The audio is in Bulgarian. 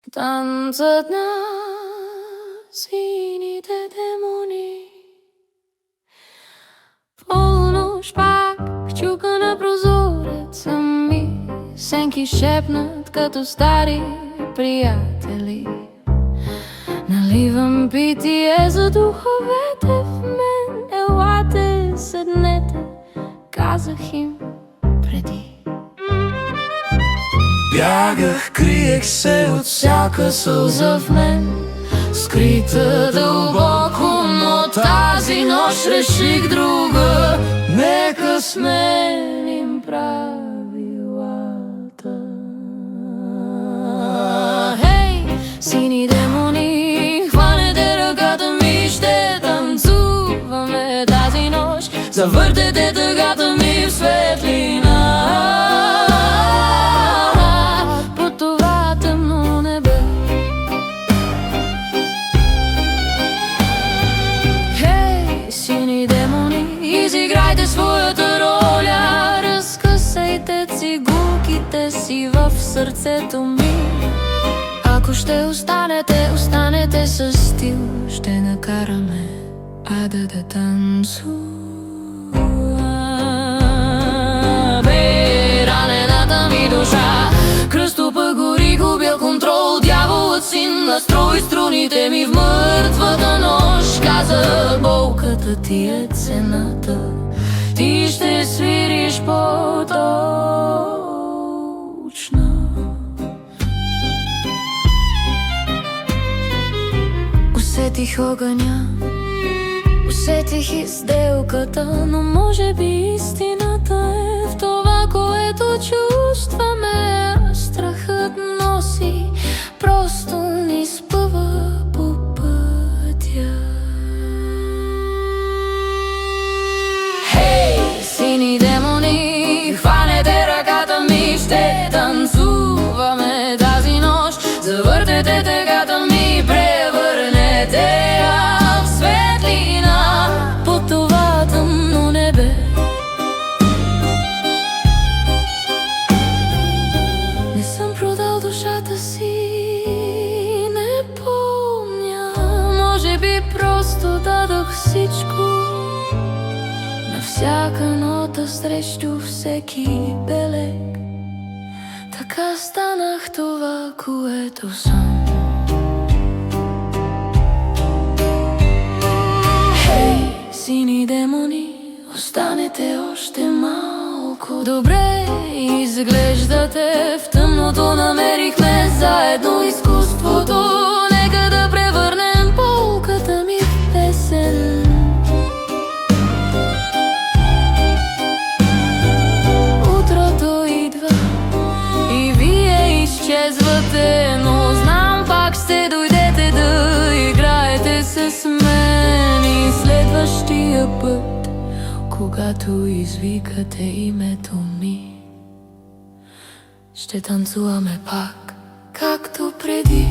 Танцът на сините демони. Полнощ пак чука на прозореца ми, сенки шепнат като стари приятели. Наливам питие за духовете в мен. Елате, седнете, казах им преди. Бягах, криех се от всяка сълза в мен, скрита дълбоко, но тази нощ реших друга. Нека сменим правилата. Хей, сини демони, хванете ръката ми, ще танцуваме тази нощ. Завъртете тъгата ми в светлина. По това тъмно небе. Хей, сини демони, изиграйте своята роля. Разкъсайте цигулките си в сърцето ми. Ако ще останете, останете със стил. Ще накараме ада да танцува. Бе, ранената ми душа, кръстопът гори, губя контрол. Дяволът си настрои струните ми в мъртвата нощ. Каза, болката ти е цената, ти ще свириш по-точно. Усетих огъня, усетих изделката, но може би истината е в това, което чувстваме. Страхът носи, просто ни спъва по пътя. Хей, сини демони, хванете ръката ми, ще танцуваме тази нощ. Завъртете тъгата ми, превърнете я в светлина по това тъмно небе. Не съм продал душата си, не помня. Може би просто дадох всичко, на всяка нота срещу всеки белег. Така станах това, което съм. Хей, сини демони, останете още малко. Добре изглеждате, в тъмното намерихме заедно изкуството. Нека да превърнем болката ми в песен. Утрото идва и вие изчезвате, но знам, пак ще дойдете да играете с мен. И следващия път, когато извикате името ми, ще танцуваме пак, както преди.